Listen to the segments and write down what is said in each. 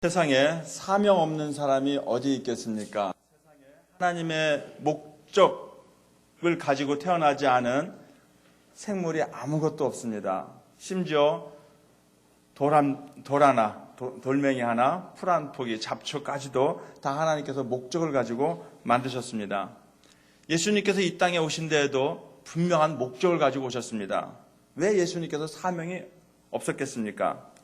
세상에 사명 없는 사람이 어디 있겠습니까? 하나님의 목적을 가지고 태어나지 않은 생물이 아무것도 없습니다. 심지어 돌멩이 하나, 풀 한 포기, 잡초까지도 다 하나님께서 목적을 가지고 만드셨습니다. 예수님께서 이 땅에 오신 데에도 분명한 목적을 가지고 오셨습니다. 왜 예수님께서 사명이 없었겠습니까?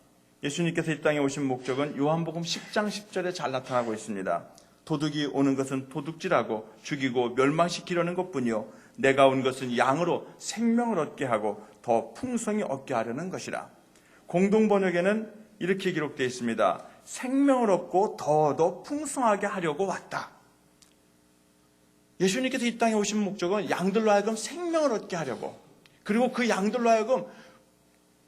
예수님께서 이 땅에 오신 목적은 요한복음 10장 10절에 잘 나타나고 있습니다. 도둑이 오는 것은 도둑질하고 죽이고 멸망시키려는 것뿐이요 내가 온 것은 양으로 생명을 얻게 하고 더 풍성히 얻게 하려는 것이라. 공동번역에는 이렇게 기록되어 있습니다. 생명을 얻고 더 풍성하게 하려고 왔다. 예수님께서 이 땅에 오신 목적은 양들로 하여금 생명을 얻게 하려고, 그리고 그 양들로 하여금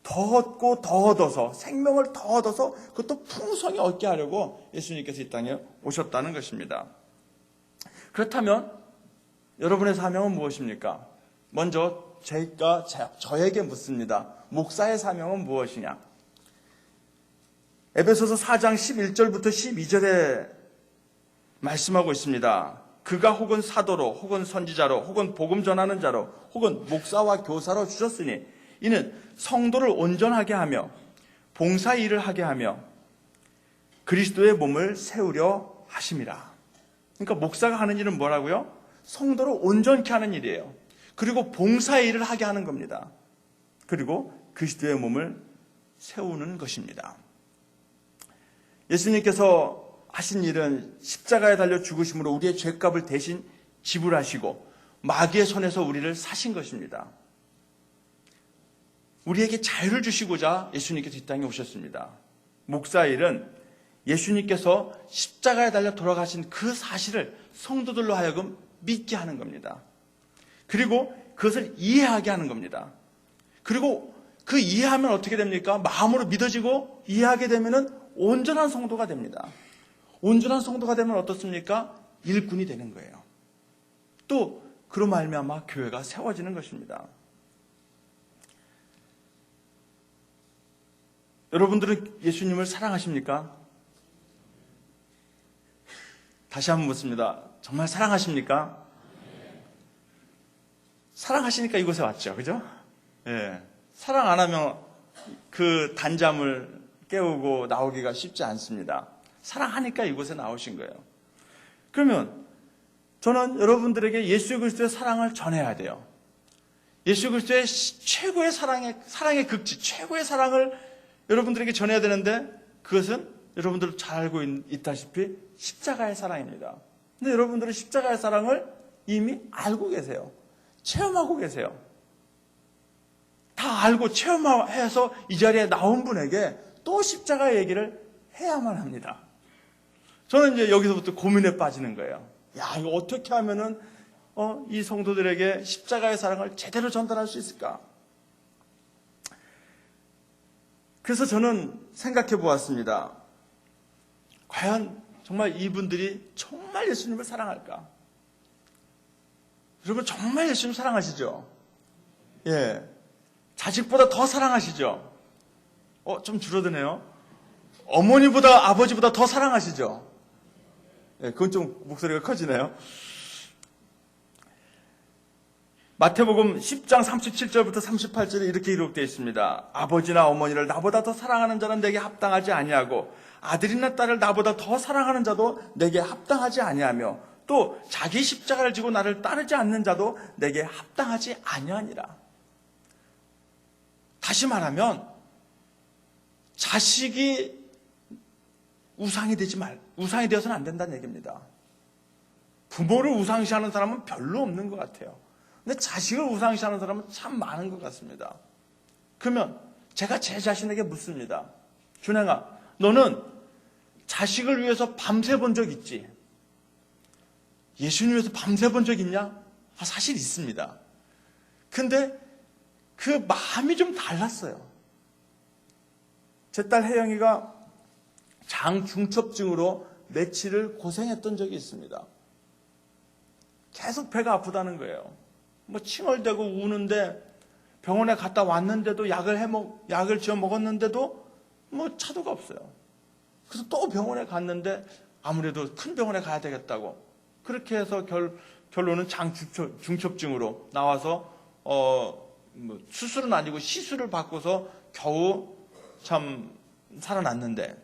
더 얻고 더 얻어서, 생명을 더 얻어서 그것도 풍성히 얻게 하려고 예수님께서 이 땅에 오셨다는 것입니다. 그렇다면 여러분의 사명은 무엇입니까? 먼저 제가 저에게 묻습니다. 목사의 사명은 무엇이냐? 에베소서 4장 11절부터 12절에 말씀하고 있습니다. 그가 혹은 사도로, 혹은 선지자로, 혹은 복음 전하는 자로, 혹은 목사와 교사로 주셨으니 이는 성도를 온전하게 하며 봉사 일을 하게 하며 그리스도의 몸을 세우려 하심이라. 그러니까 목사가 하는 일은 뭐라고요? 성도를 온전케 하는 일이에요. 그리고 봉사 일을 하게 하는 겁니다. 그리고 그리스도의 몸을 세우는 것입니다. 예수님께서 하신 일은 십자가에 달려 죽으심으로 우리의 죄값을 대신 지불하시고 마귀의 손에서 우리를 사신 것입니다. 우리에게 자유를 주시고자 예수님께서 이 땅에 오셨습니다. 목사 일은 예수님께서 십자가에 달려 돌아가신 그 사실을 성도들로 하여금 믿게 하는 겁니다. 그리고 그것을 이해하게 하는 겁니다. 그리고 그 이해하면 어떻게 됩니까? 마음으로 믿어지고 이해하게 되면 온전한 성도가 됩니다. 온전한 성도가 되면 어떻습니까? 일꾼이 되는 거예요. 또 그로 말미암아 교회가 세워지는 것입니다. 여러분들은 예수님을 사랑하십니까? 다시 한번 묻습니다. 정말 사랑하십니까? 사랑하시니까 이곳에 왔죠. 그죠? 예. 사랑 안 하면 그 단잠을 깨우고 나오기가 쉽지 않습니다. 사랑하니까 이곳에 나오신 거예요. 그러면 저는 여러분들에게 예수 그리스도의 사랑을 전해야 돼요. 예수 그리스도의 최고의 사랑의 극치, 최고의 사랑을 여러분들에게 전해야 되는데 그것은 여러분들 잘 알고 있다시피 십자가의 사랑입니다. 근데 여러분들은 십자가의 사랑을 이미 알고 계세요. 체험하고 계세요. 다 알고 체험해서 이 자리에 나온 분에게 또 십자가의 얘기를 해야만 합니다. 저는 이제 여기서부터 고민에 빠지는 거예요. 야, 이거 어떻게 하면은 이 성도들에게 십자가의 사랑을 제대로 전달할 수 있을까? 그래서 저는 생각해 보았습니다. 과연 정말 이분들이 정말 예수님을 사랑할까? 여러분 정말 예수님 사랑하시죠? 예. 자식보다 더 사랑하시죠? 좀 줄어드네요. 어머니보다 아버지보다 더 사랑하시죠? 예, 그건 좀 목소리가 커지네요. 마태복음 10장 37절부터 38절에 이렇게 기록되어 있습니다. 아버지나 어머니를 나보다 더 사랑하는 자는 내게 합당하지 아니하고 아들이나 딸을 나보다 더 사랑하는 자도 내게 합당하지 아니하며 또 자기 십자가를 지고 나를 따르지 않는 자도 내게 합당하지 아니하니라. 다시 말하면 자식이 우상이 되어서는 안 된다는 얘기입니다. 부모를 우상시하는 사람은 별로 없는 것 같아요. 근데 자식을 우상시하는 사람은 참 많은 것 같습니다. 그러면 제가 제 자신에게 묻습니다. 준행아, 너는 자식을 위해서 밤새 본 적 있지? 예수님 위해서 밤새 본 적 있냐? 사실 있습니다. 근데 그 마음이 좀 달랐어요. 제 딸 혜영이가 장중첩증으로 며칠을 고생했던 적이 있습니다. 계속 배가 아프다는 거예요. 칭얼대고 우는데 병원에 갔다 왔는데도 약을 지어 먹었는데도 차도가 없어요. 그래서 또 병원에 갔는데 아무래도 큰 병원에 가야 되겠다고. 그렇게 해서 결론은 중첩증으로 나와서 뭐 수술은 아니고 시술을 받고서 겨우 참 살아났는데,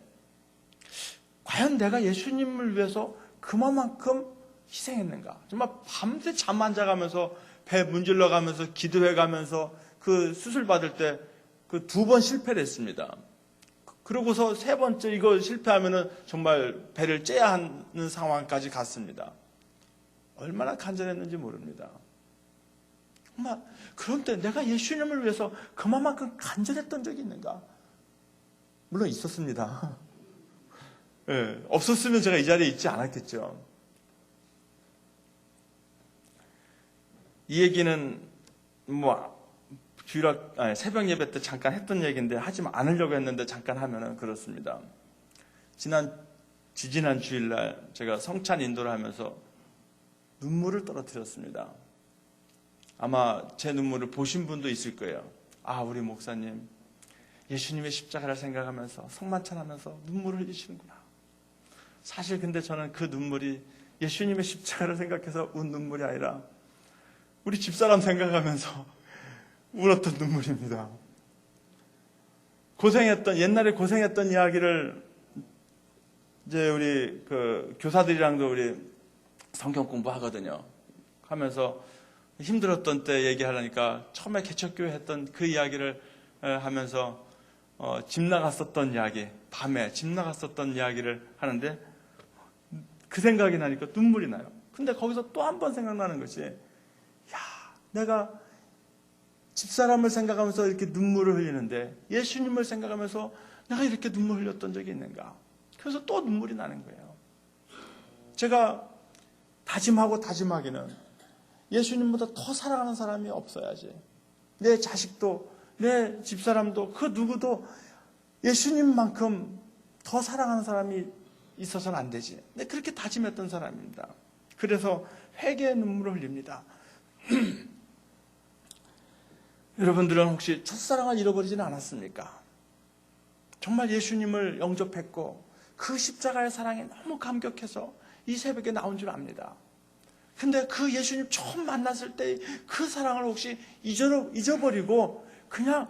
과연 내가 예수님을 위해서 그만큼 희생했는가? 정말 밤새 잠 안 자가면서 배 문질러 가면서 기도해 가면서 그 수술 받을 때 그 2번 실패를 했습니다. 그러고서 3번째 이거 실패하면은 정말 배를 째야 하는 상황까지 갔습니다. 얼마나 간절했는지 모릅니다. 정말 그런데 내가 예수님을 위해서 그만큼 간절했던 적이 있는가? 물론 있었습니다. 네, 없었으면 제가 이 자리에 있지 않았겠죠. 이 얘기는 새벽 예배 때 잠깐 했던 얘기인데 하지 않으려고 했는데 잠깐 하면은 그렇습니다. 지지난 주일날 제가 성찬 인도를 하면서 눈물을 떨어뜨렸습니다. 아마 제 눈물을 보신 분도 있을 거예요. 아, 우리 목사님 예수님의 십자가를 생각하면서 성만찬하면서 눈물을 흘리시는구나. 사실 근데 저는 그 눈물이 예수님의 십자가를 생각해서 운 눈물이 아니라 우리 집사람 생각하면서 울었던 눈물입니다. 옛날에 고생했던 이야기를 이제 우리 교사들이랑도 우리 성경 공부하거든요. 하면서 힘들었던 때 얘기하려니까 처음에 개척교회 했던 그 이야기를 하면서 집 나갔었던 이야기, 밤에 집 나갔었던 이야기를 하는데 그 생각이 나니까 눈물이 나요. 근데 거기서 또 한 번 생각나는 것이, 내가 집사람을 생각하면서 이렇게 눈물을 흘리는데 예수님을 생각하면서 내가 이렇게 눈물 흘렸던 적이 있는가? 그래서 또 눈물이 나는 거예요. 제가 다짐하기는 예수님보다 더 사랑하는 사람이 없어야지. 내 자식도, 내 집사람도, 그 누구도 예수님만큼 더 사랑하는 사람이 있어서는 안 되지. 네, 그렇게 다짐했던 사람입니다. 그래서 회개의 눈물을 흘립니다. 여러분들은 혹시 첫사랑을 잃어버리지는 않았습니까? 정말 예수님을 영접했고 그 십자가의 사랑에 너무 감격해서 이 새벽에 나온 줄 압니다. 근데 그 예수님 처음 만났을 때 그 사랑을 혹시 잊어버리고 그냥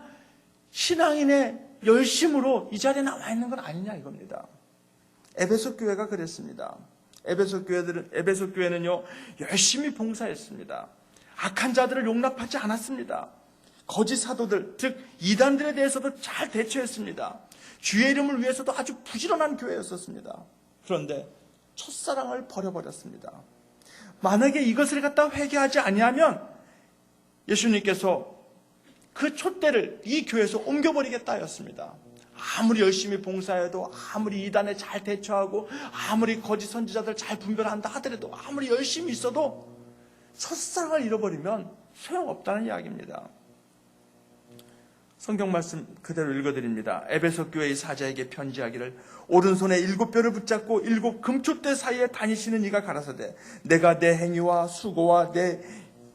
신앙인의 열심으로 이 자리에 나와 있는 건 아니냐 이겁니다. 에베소 교회가 그랬습니다. 에베소 교회는요, 열심히 봉사했습니다. 악한 자들을 용납하지 않았습니다. 거짓 사도들, 즉 이단들에 대해서도 잘 대처했습니다. 주의 이름을 위해서도 아주 부지런한 교회였었습니다. 그런데 첫사랑을 버려버렸습니다. 만약에 이것을 갖다 회개하지 아니하면 예수님께서 그 촛대를 이 교회에서 옮겨버리겠다 하였습니다. 아무리 열심히 봉사해도, 아무리 이단에 잘 대처하고, 아무리 거짓 선지자들 잘 분별한다 하더라도, 아무리 열심히 있어도 첫사랑을 잃어버리면 소용없다는 이야기입니다. 성경 말씀 그대로 읽어드립니다. 에베소 교회의 사자에게 편지하기를, 오른손에 7뼈를 붙잡고 7 금촛대 사이에 다니시는 이가 가라사대, 내가 내 행위와 수고와 내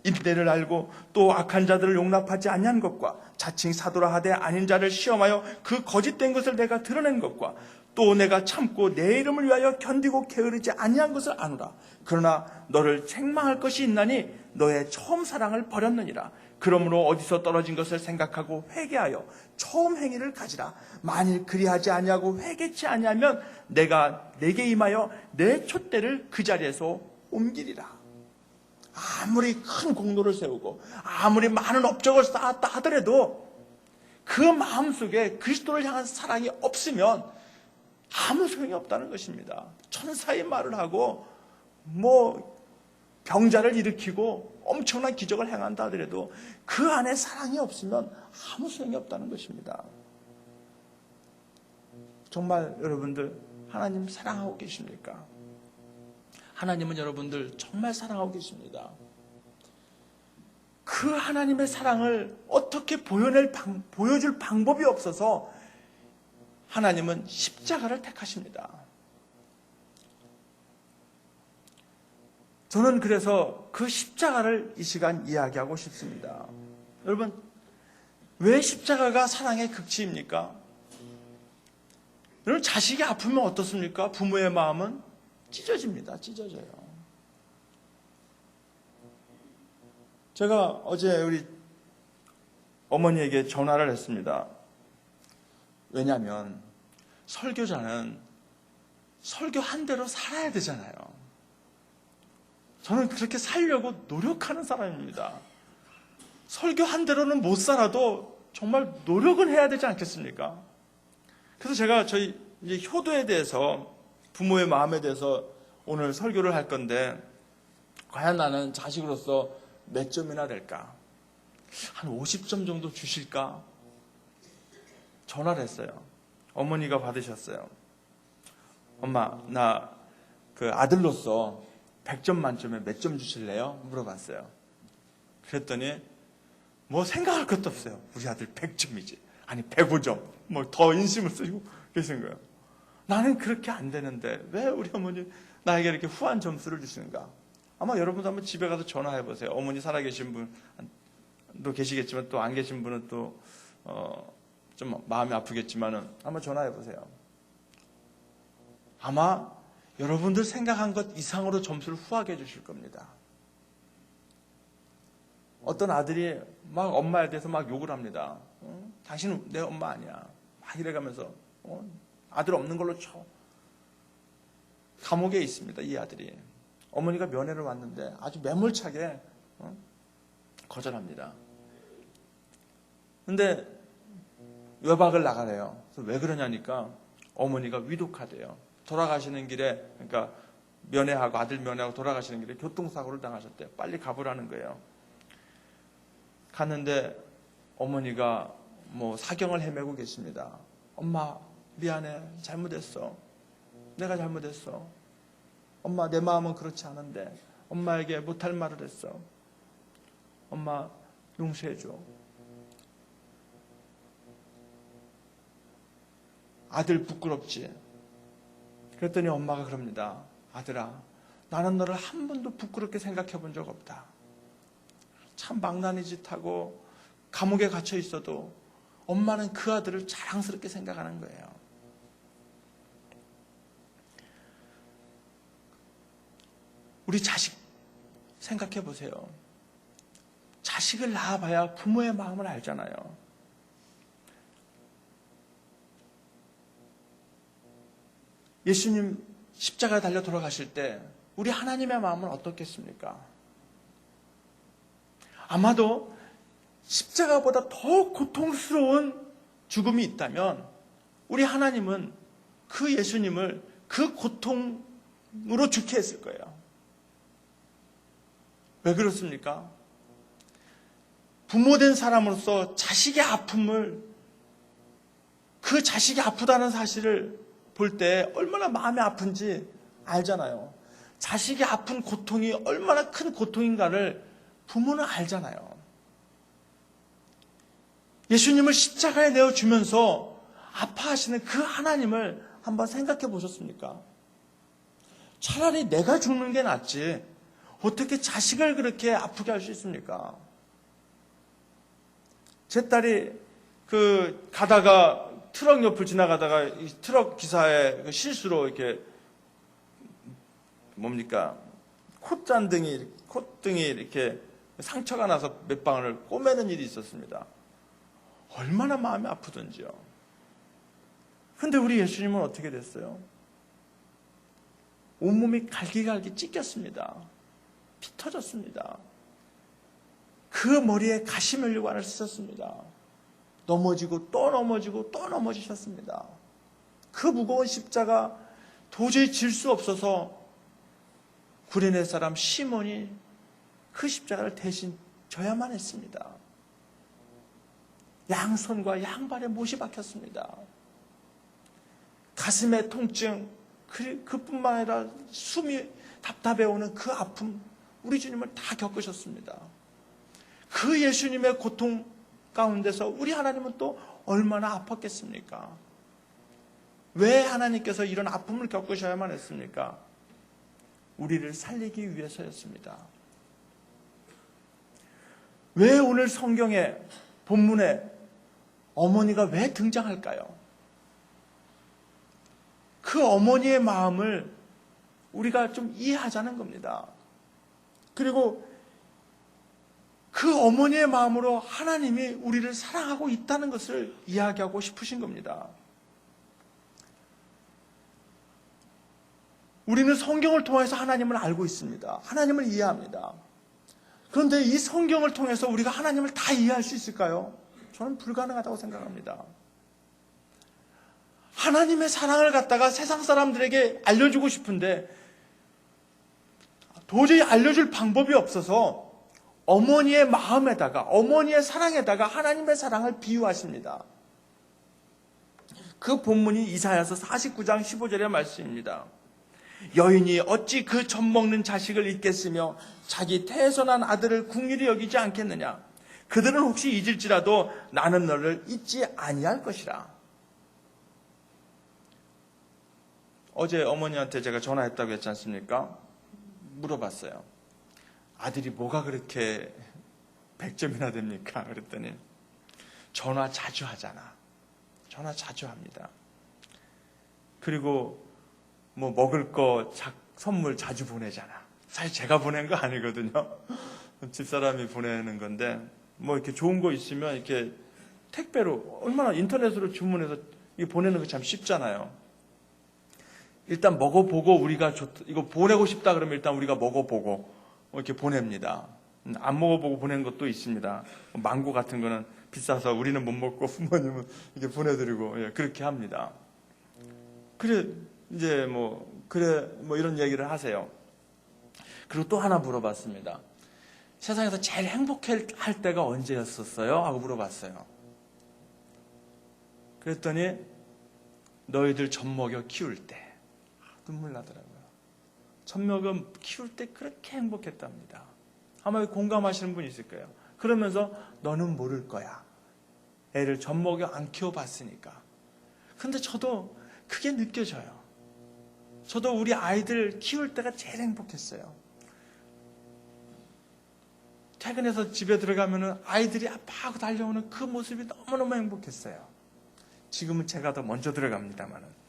인내를 알고 또 악한 자들을 용납하지 아니한 것과 자칭 사도라 하되 아닌 자를 시험하여 그 거짓된 것을 내가 드러낸 것과 또 내가 참고 내 이름을 위하여 견디고 게으르지 아니한 것을 아노라. 그러나 너를 책망할 것이 있나니 너의 처음 사랑을 버렸느니라. 그러므로 어디서 떨어진 것을 생각하고 회개하여 처음 행위를 가지라. 만일 그리하지 아니하고 회개치 아니하면 내가 내게 임하여 내 촛대를 그 자리에서 옮기리라. 아무리 큰 공로를 세우고 아무리 많은 업적을 쌓았다 하더라도 그 마음속에 그리스도를 향한 사랑이 없으면 아무 소용이 없다는 것입니다. 천사의 말을 하고 병자를 일으키고 엄청난 기적을 행한다 하더라도 그 안에 사랑이 없으면 아무 소용이 없다는 것입니다. 정말 여러분들 하나님 사랑하고 계십니까? 하나님은 여러분들 정말 사랑하고 계십니다. 그 하나님의 사랑을 어떻게 보여줄 방법이 없어서 하나님은 십자가를 택하십니다. 저는 그래서 그 십자가를 이 시간 이야기하고 싶습니다. 여러분, 왜 십자가가 사랑의 극치입니까? 여러분, 자식이 아프면 어떻습니까? 부모의 마음은 찢어집니다. 찢어져요. 제가 어제 우리 어머니에게 전화를 했습니다. 왜냐하면 설교자는 설교한 대로 살아야 되잖아요. 저는 그렇게 살려고 노력하는 사람입니다. 설교한 대로는 못 살아도 정말 노력은 해야 되지 않겠습니까? 그래서 제가 저희 이제 효도에 대해서, 부모의 마음에 대해서 오늘 설교를 할 건데, 과연 나는 자식으로서 몇 점이나 될까? 한 50점 정도 주실까? 전화를 했어요. 어머니가 받으셨어요. 엄마, 나 그 아들로서 100점 만점에 몇 점 주실래요? 물어봤어요. 그랬더니 뭐 생각할 것도 없어요. 우리 아들 100점이지. 아니 105점. 뭐 더 인심을 쓰고 계신 거예요. 나는 그렇게 안 되는데 왜 우리 어머니 나에게 이렇게 후한 점수를 주시는가? 아마 여러분도 한번 집에 가서 전화해 보세요. 어머니 살아계신 분도 계시겠지만 또 안 계신 분은 또 좀 마음이 아프겠지만은 한번 전화해 보세요. 아마 여러분들 생각한 것 이상으로 점수를 후하게 주실 겁니다. 어떤 아들이 막 엄마에 대해서 막 욕을 합니다. 당신은 내 엄마 아니야. 막 이래가면서 아들 없는 걸로 쳐. 감옥에 있습니다. 이 아들이. 어머니가 면회를 왔는데 아주 매몰차게 거절합니다. 근데 외박을 나가래요. 그래서 왜 그러냐니까 어머니가 위독하대요. 돌아가시는 길에, 그러니까 면회하고 아들 면회하고 돌아가시는 길에 교통사고를 당하셨대요. 빨리 가보라는 거예요. 갔는데 어머니가 뭐 사경을 헤매고 계십니다. 엄마 미안해, 잘못했어. 내가 잘못했어. 엄마 내 마음은 그렇지 않은데 엄마에게 못할 말을 했어. 엄마 용서해줘. 아들 부끄럽지? 그랬더니 엄마가 그럽니다. 아들아, 나는 너를 한 번도 부끄럽게 생각해 본 적 없다. 참 망나니 짓하고 감옥에 갇혀 있어도 엄마는 그 아들을 자랑스럽게 생각하는 거예요. 우리 자식 생각해 보세요. 자식을 낳아봐야 부모의 마음을 알잖아요. 예수님 십자가에 달려 돌아가실 때 우리 하나님의 마음은 어떻겠습니까? 아마도 십자가보다 더 고통스러운 죽음이 있다면 우리 하나님은 그 예수님을 그 고통으로 죽게 했을 거예요. 왜 그렇습니까? 부모된 사람으로서 자식의 아픔을, 그 자식이 아프다는 사실을 볼 때 얼마나 마음이 아픈지 알잖아요. 자식이 아픈 고통이 얼마나 큰 고통인가를 부모는 알잖아요. 예수님을 십자가에 내어주면서 아파하시는 그 하나님을 한번 생각해 보셨습니까? 차라리 내가 죽는 게 낫지 어떻게 자식을 그렇게 아프게 할 수 있습니까? 제 딸이 가다가 트럭 옆을 지나가다가 이 트럭 기사의 실수로 이렇게 콧등이 이렇게 상처가 나서 몇 방울을 꼬매는 일이 있었습니다. 얼마나 마음이 아프던지요. 근데 우리 예수님은 어떻게 됐어요? 온몸이 갈기갈기 찢겼습니다. 피 터졌습니다. 그 머리에 가시면류관을 쓰셨습니다. 넘어지고 또 넘어지고 또 넘어지셨습니다. 그 무거운 십자가 도저히 질 수 없어서 구레네 사람 시몬이 그 십자가를 대신 져야만 했습니다. 양손과 양발에 못이 박혔습니다. 가슴의 통증, 그뿐만 아니라 숨이 답답해 오는 그 아픔, 우리 주님은 다 겪으셨습니다. 그 예수님의 고통 가운데서 우리 하나님은 또 얼마나 아팠겠습니까? 왜 하나님께서 이런 아픔을 겪으셔야만 했습니까? 우리를 살리기 위해서였습니다. 왜 오늘 성경에, 본문에 어머니가 왜 등장할까요? 그 어머니의 마음을 우리가 좀 이해하자는 겁니다. 그리고 그 어머니의 마음으로 하나님이 우리를 사랑하고 있다는 것을 이야기하고 싶으신 겁니다. 우리는 성경을 통해서 하나님을 알고 있습니다. 하나님을 이해합니다. 그런데 이 성경을 통해서 우리가 하나님을 다 이해할 수 있을까요? 저는 불가능하다고 생각합니다. 하나님의 사랑을 갖다가 세상 사람들에게 알려주고 싶은데 도저히 알려줄 방법이 없어서 어머니의 마음에다가, 어머니의 사랑에다가 하나님의 사랑을 비유하십니다. 그 본문이 이사야서 49장 15절의 말씀입니다. 여인이 어찌 그 젖먹는 자식을 잊겠으며 자기 태에서 난 아들을 긍휼히 여기지 않겠느냐. 그들은 혹시 잊을지라도 나는 너를 잊지 아니할 것이라. 어제 어머니한테 제가 전화했다고 했지 않습니까? 물어봤어요. 아들이 뭐가 그렇게 100점이나 됩니까? 그랬더니 전화 자주 하잖아. 전화 자주 합니다. 그리고 뭐 먹을 거 선물 자주 보내잖아. 사실 제가 보낸 거 아니거든요. 집사람이 보내는 건데 뭐 이렇게 좋은 거 있으면 이렇게 택배로 얼마나 인터넷으로 주문해서 이거 보내는 거 참 쉽잖아요. 일단 먹어보고 우리가 이거 보내고 싶다 그러면 일단 우리가 먹어보고 이렇게 보냅니다. 안 먹어보고 보낸 것도 있습니다. 망고 같은 거는 비싸서 우리는 못 먹고 부모님은 이렇게 보내드리고 그렇게 합니다. 그래 이제 뭐 이런 얘기를 하세요. 그리고 또 하나 물어봤습니다. 세상에서 제일 행복할 때가 언제였었어요? 하고 물어봤어요. 그랬더니 너희들 젖 먹여 키울 때. 눈물 나더라고요. 젖 먹여 키울 때 그렇게 행복했답니다. 아마 공감하시는 분이 있을 거예요. 그러면서 너는 모를 거야. 애를 젖 먹여 안 키워봤으니까. 근데 저도 그게 느껴져요. 저도 우리 아이들 키울 때가 제일 행복했어요. 퇴근해서 집에 들어가면 아이들이 아파하고 달려오는 그 모습이 너무너무 행복했어요. 지금은 제가 더 먼저 들어갑니다만은.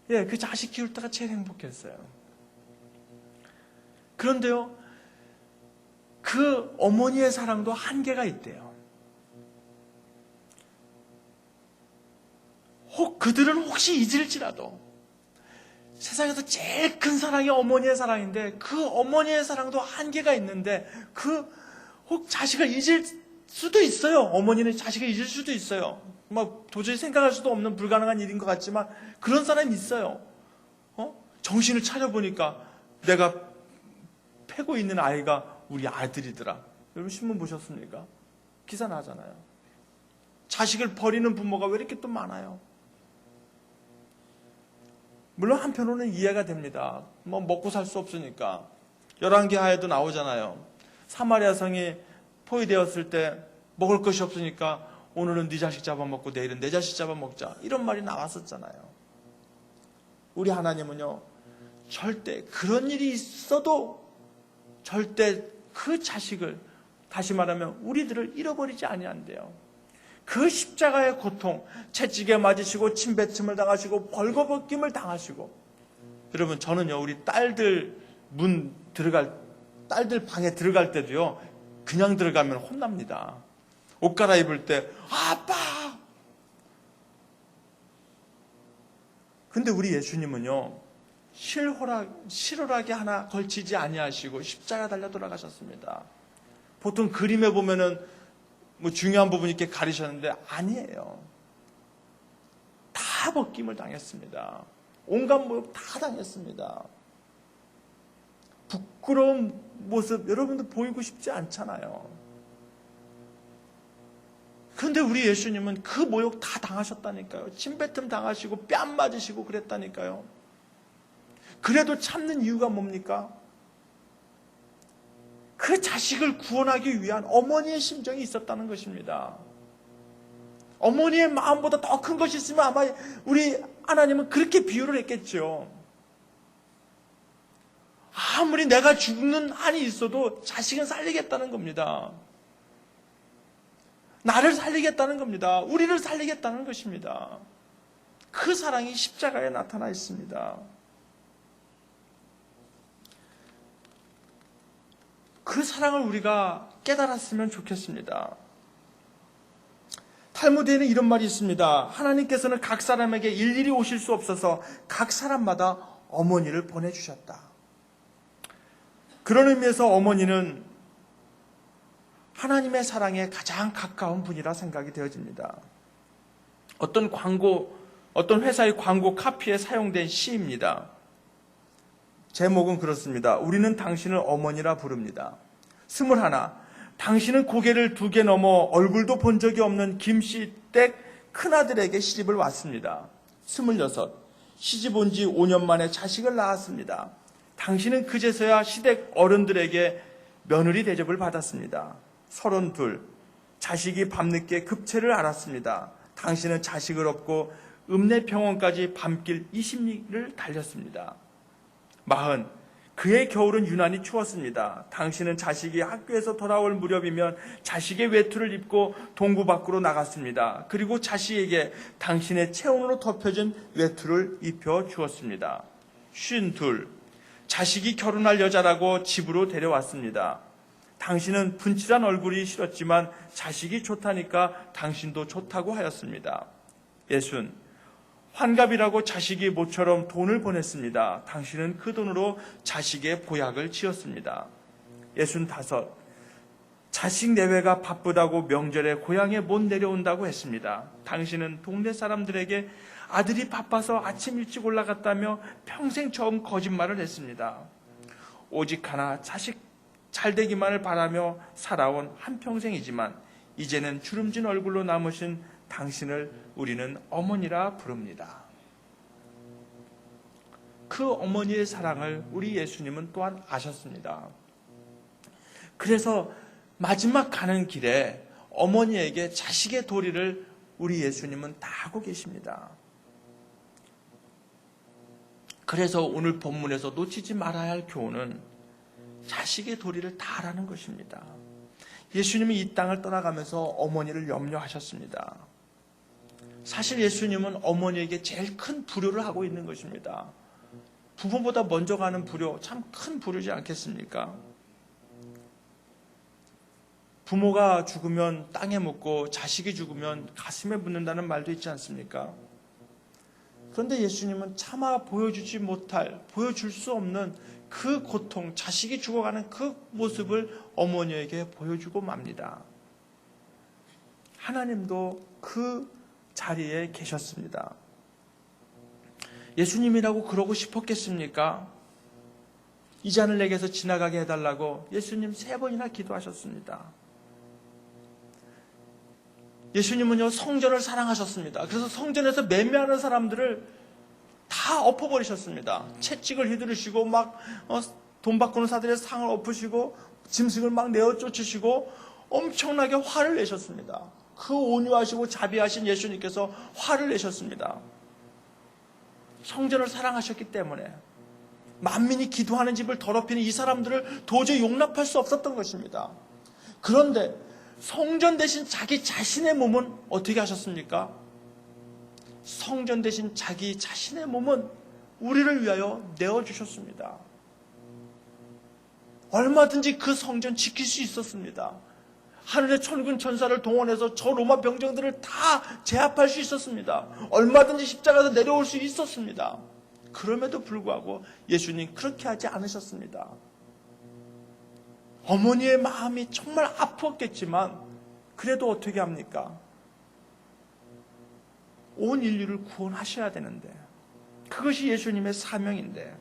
그 자식 키울 때가 제일 행복했어요. 그런데요, 그 어머니의 사랑도 한계가 있대요. 그들은 혹시 잊을지라도 세상에서 제일 큰 사랑이 어머니의 사랑인데 그 어머니의 사랑도 한계가 있는데 혹 자식을 잊을 수도 있어요. 어머니는 자식을 잊을 수도 있어요. 도저히 생각할 수도 없는 불가능한 일인 것 같지만 그런 사람이 있어요. 정신을 차려보니까 내가 패고 있는 아이가 우리 아들이더라. 여러분 신문 보셨습니까? 기사 나잖아요. 자식을 버리는 부모가 왜 이렇게 또 많아요? 물론 한편으로는 이해가 됩니다. 먹고 살 수 없으니까. 열왕기하에도 나오잖아요. 사마리아 성이 포위되었을 때 먹을 것이 없으니까 오늘은 네 자식 잡아먹고 내일은 내 자식 잡아먹자. 이런 말이 나왔었잖아요. 우리 하나님은요, 절대 그런 일이 있어도 절대 그 자식을, 다시 말하면 우리들을 잃어버리지 아니한대요. 그 십자가의 고통, 채찍에 맞으시고 침뱉음을 당하시고 벌거벗김을 당하시고. 여러분 저는요, 우리 딸들 딸들 방에 들어갈 때도요, 그냥 들어가면 혼납니다. 옷 갈아입을 때 아빠. 근데 우리 예수님은요, 실오라기 하나 걸치지 아니하시고 십자가 달려 돌아가셨습니다. 보통 그림에 보면은 중요한 부분 이렇게 가리셨는데 아니에요. 다 벗김을 당했습니다. 온갖 모욕 다 당했습니다. 부끄러운 모습 여러분들 보이고 싶지 않잖아요. 그런데 우리 예수님은 그 모욕 다 당하셨다니까요. 침뱉음 당하시고 뺨 맞으시고 그랬다니까요. 그래도 참는 이유가 뭡니까? 그 자식을 구원하기 위한 어머니의 심정이 있었다는 것입니다. 어머니의 마음보다 더 큰 것이 있으면 아마 우리 하나님은 그렇게 비유를 했겠죠. 아무리 내가 죽는 한이 있어도 자식은 살리겠다는 겁니다. 나를 살리겠다는 겁니다. 우리를 살리겠다는 것입니다. 그 사랑이 십자가에 나타나 있습니다. 그 사랑을 우리가 깨달았으면 좋겠습니다. 탈무드에는 이런 말이 있습니다. 하나님께서는 각 사람에게 일일이 오실 수 없어서 각 사람마다 어머니를 보내주셨다. 그런 의미에서 어머니는 하나님의 사랑에 가장 가까운 분이라 생각이 되어집니다. 어떤 회사의 광고 카피에 사용된 시입니다. 제목은 그렇습니다. 우리는 당신을 어머니라 부릅니다. 21. 당신은 고개를 2개 넘어 얼굴도 본 적이 없는 김씨 댁 큰아들에게 시집을 왔습니다. 26. 시집 온 지 5년 만에 자식을 낳았습니다. 당신은 그제서야 시댁 어른들에게 며느리 대접을 받았습니다. 32. 자식이 밤늦게 급체를 앓았습니다. 당신은 자식을 업고 읍내병원까지 밤길 20리를 달렸습니다. 40. 그의 겨울은 유난히 추웠습니다. 당신은 자식이 학교에서 돌아올 무렵이면 자식의 외투를 입고 동구 밖으로 나갔습니다. 그리고 자식에게 당신의 체온으로 덮여진 외투를 입혀 주었습니다. 52. 자식이 결혼할 여자라고 집으로 데려왔습니다. 당신은 분칠한 얼굴이 싫었지만 자식이 좋다니까 당신도 좋다고 하였습니다. 60. 환갑이라고 자식이 모처럼 돈을 보냈습니다. 당신은 그 돈으로 자식의 보약을 지었습니다. 65. 자식 내외가 바쁘다고 명절에 고향에 못 내려온다고 했습니다. 당신은 동네 사람들에게 아들이 바빠서 아침 일찍 올라갔다며 평생 처음 거짓말을 했습니다. 오직 하나 자식 잘되기만을 바라며 살아온 한평생이지만 이제는 주름진 얼굴로 남으신 당신을 우리는 어머니라 부릅니다. 그 어머니의 사랑을 우리 예수님은 또한 아셨습니다. 그래서 마지막 가는 길에 어머니에게 자식의 도리를 우리 예수님은 다 하고 계십니다. 그래서 오늘 본문에서 놓치지 말아야 할 교훈은 자식의 도리를 다 하라는 것입니다. 예수님이 이 땅을 떠나가면서 어머니를 염려하셨습니다. 사실 예수님은 어머니에게 제일 큰 불효를 하고 있는 것입니다. 부모보다 먼저 가는 불효, 참 큰 불효지 않겠습니까? 부모가 죽으면 땅에 묻고 자식이 죽으면 가슴에 묻는다는 말도 있지 않습니까? 그런데 예수님은 차마 보여줄 수 없는 그 고통, 자식이 죽어가는 그 모습을 어머니에게 보여주고 맙니다. 하나님도 그 자리에 계셨습니다. 예수님이라고 그러고 싶었겠습니까? 이 잔을 내게서 지나가게 해달라고 예수님 3번이나 기도하셨습니다. 예수님은요, 성전을 사랑하셨습니다. 그래서 성전에서 매매하는 사람들을 다 엎어버리셨습니다. 채찍을 휘두르시고 돈 바꾸는 사들의 상을 엎으시고 짐승을 막 내어 쫓으시고 엄청나게 화를 내셨습니다. 그 온유하시고 자비하신 예수님께서 화를 내셨습니다. 성전을 사랑하셨기 때문에 만민이 기도하는 집을 더럽히는 이 사람들을 도저히 용납할 수 없었던 것입니다. 그런데 성전 대신 자기 자신의 몸은 어떻게 하셨습니까? 성전 대신 자기 자신의 몸은 우리를 위하여 내어주셨습니다. 얼마든지 그 성전 지킬 수 있었습니다. 하늘의 천군 천사를 동원해서 저 로마 병정들을 다 제압할 수 있었습니다. 얼마든지 십자가에서 내려올 수 있었습니다. 그럼에도 불구하고 예수님 그렇게 하지 않으셨습니다. 어머니의 마음이 정말 아팠겠지만 그래도 어떻게 합니까? 온 인류를 구원하셔야 되는데 그것이 예수님의 사명인데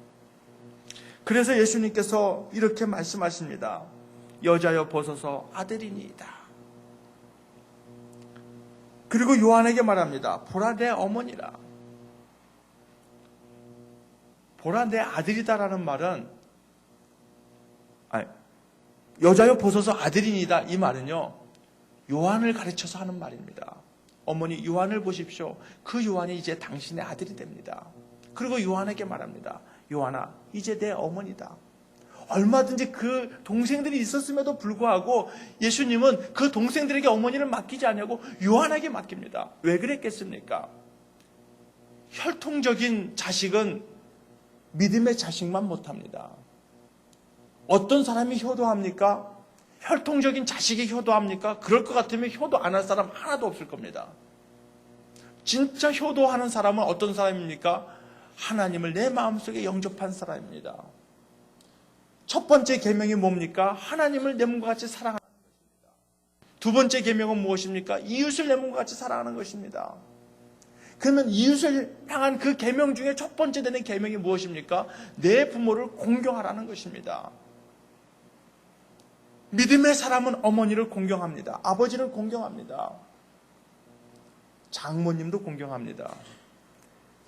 그래서 예수님께서 이렇게 말씀하십니다. 여자여 벗어서 아들이니이다. 그리고 요한에게 말합니다. 보라 내 어머니라. 보라 내 아들이다라는 말은 여자여 벗어서 아들이니이다 이 말은요 요한을 가르쳐서 하는 말입니다. 어머니 요한을 보십시오. 그 요한이 이제 당신의 아들이 됩니다. 그리고 요한에게 말합니다. 요한아 이제 내 어머니다. 얼마든지 그 동생들이 있었음에도 불구하고 예수님은 그 동생들에게 어머니를 맡기지 않냐고 요한에게 맡깁니다. 왜 그랬겠습니까? 혈통적인 자식은 믿음의 자식만 못합니다. 어떤 사람이 효도합니까? 혈통적인 자식이 효도합니까? 그럴 것 같으면 효도 안 할 사람 하나도 없을 겁니다. 진짜 효도하는 사람은 어떤 사람입니까? 하나님을 내 마음속에 영접한 사람입니다. 첫 번째 계명이 뭡니까? 하나님을 내 몸과 같이 사랑하는 것입니다. 두 번째 계명은 무엇입니까? 이웃을 내 몸과 같이 사랑하는 것입니다. 그러면 이웃을 향한 그 계명 중에 첫 번째 되는 계명이 무엇입니까? 내 부모를 공경하라는 것입니다. 믿음의 사람은 어머니를 공경합니다. 아버지를 공경합니다. 장모님도 공경합니다.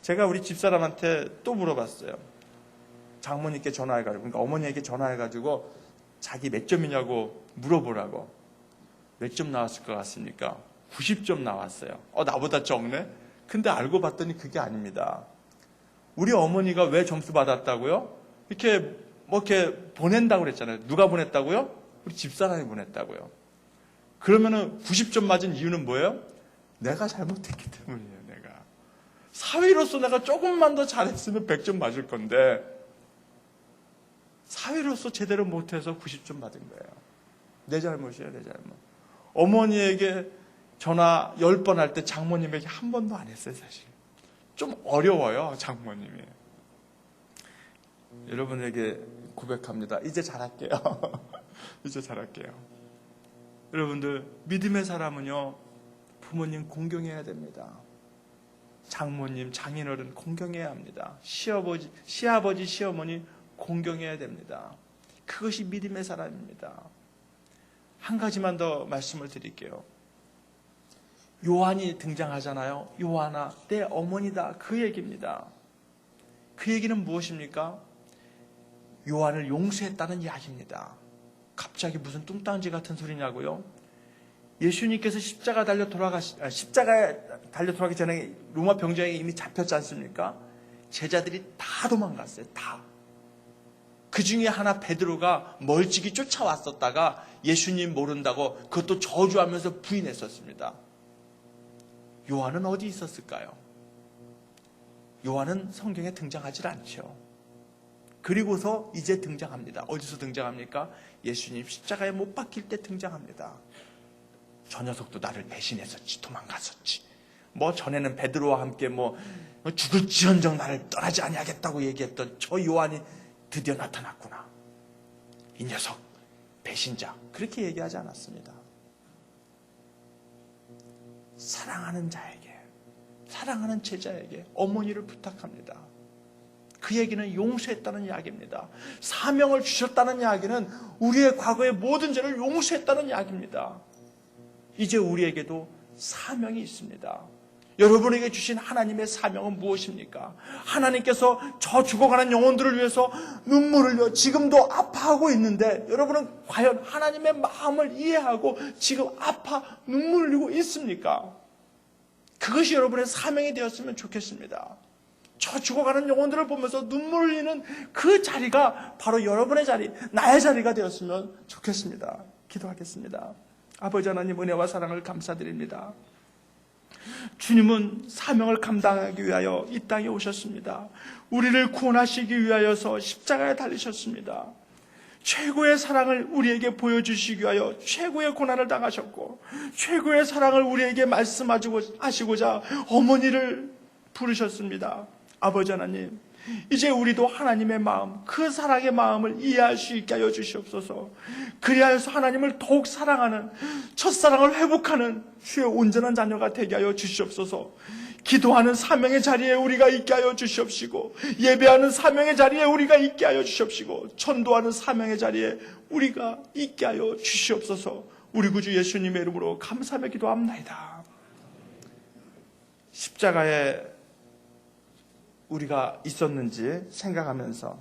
제가 우리 집사람한테 또 물어봤어요. 장모님께 전화해가지고, 그러니까 어머니에게 전화해가지고 자기 몇 점이냐고 물어보라고. 몇 점 나왔을 것 같습니까? 90점 나왔어요. 나보다 적네? 근데 알고 봤더니 그게 아닙니다. 우리 어머니가 왜 점수 받았다고요? 이렇게 보낸다고 그랬잖아요. 누가 보냈다고요? 우리 집사람이 보냈다고요. 그러면은 90점 맞은 이유는 뭐예요? 내가 잘못했기 때문이에요, 내가. 사위로서 내가 조금만 더 잘했으면 100점 맞을 건데, 사위로서 제대로 못해서 90점 받은 거예요. 내 잘못이에요, 내 잘못. 어머니에게 전화 10번 할 때 장모님에게 한 번도 안 했어요, 사실. 좀 어려워요, 장모님이. 여러분에게 고백합니다. 이제 잘할게요. 이제 잘할게요. 여러분들, 믿음의 사람은요, 부모님 공경해야 됩니다. 장모님, 장인어른 공경해야 합니다. 시아버지, 시어머니 공경해야 됩니다. 그것이 믿음의 사람입니다. 한 가지만 더 말씀을 드릴게요. 요한이 등장하잖아요. 요한아, 내 어머니다. 그 얘기입니다. 그 얘기는 무엇입니까? 요한을 용서했다는 이야기입니다. 갑자기 무슨 뚱딴지 같은 소리냐고요? 예수님께서 십자가에 달려 돌아가기 전에 로마 병정에게 이미 잡혔지 않습니까? 제자들이 다 도망갔어요. 다. 그 중에 하나 베드로가 멀찍이 쫓아왔었다가 예수님 모른다고 그것도 저주하면서 부인했었습니다. 요한은 어디 있었을까요? 요한은 성경에 등장하지 않죠. 그리고서 이제 등장합니다. 어디서 등장합니까? 예수님 십자가에 못 박힐 때 등장합니다. 저 녀석도 나를 배신했었지, 도망갔었지. 전에는 베드로와 함께 죽을지언정 나를 떠나지 아니하겠다고 얘기했던 저 요한이 드디어 나타났구나. 이 녀석 배신자, 그렇게 얘기하지 않았습니다. 사랑하는 자에게, 사랑하는 제자에게 어머니를 부탁합니다. 그 얘기는 용서했다는 이야기입니다. 사명을 주셨다는 이야기는 우리의 과거의 모든 죄를 용서했다는 이야기입니다. 이제 우리에게도 사명이 있습니다. 여러분에게 주신 하나님의 사명은 무엇입니까? 하나님께서 저 죽어가는 영혼들을 위해서 눈물을 흘려 지금도 아파하고 있는데, 여러분은 과연 하나님의 마음을 이해하고 지금 아파 눈물을 흘리고 있습니까? 그것이 여러분의 사명이 되었으면 좋겠습니다. 저 죽어가는 영혼들을 보면서 눈물을 흘리는 그 자리가 바로 여러분의 자리, 나의 자리가 되었으면 좋겠습니다. 기도하겠습니다. 아버지 하나님, 은혜와 사랑을 감사드립니다. 주님은 사명을 감당하기 위하여 이 땅에 오셨습니다. 우리를 구원하시기 위하여서 십자가에 달리셨습니다. 최고의 사랑을 우리에게 보여주시기 위하여 최고의 고난을 당하셨고, 최고의 사랑을 우리에게 말씀하시고자 어머니를 부르셨습니다. 아버지 하나님, 이제 우리도 하나님의 마음, 그 사랑의 마음을 이해할 수 있게 하여 주시옵소서. 그리하여서 하나님을 더욱 사랑하는, 첫사랑을 회복하는 주의 온전한 자녀가 되게 하여 주시옵소서. 기도하는 사명의 자리에 우리가 있게 하여 주시옵시고, 예배하는 사명의 자리에 우리가 있게 하여 주시옵시고, 전도하는 사명의 자리에 우리가 있게 하여 주시옵소서. 우리 구주 예수님의 이름으로 감사하며 기도합나이다. 십자가에 우리가 있었는지 생각하면서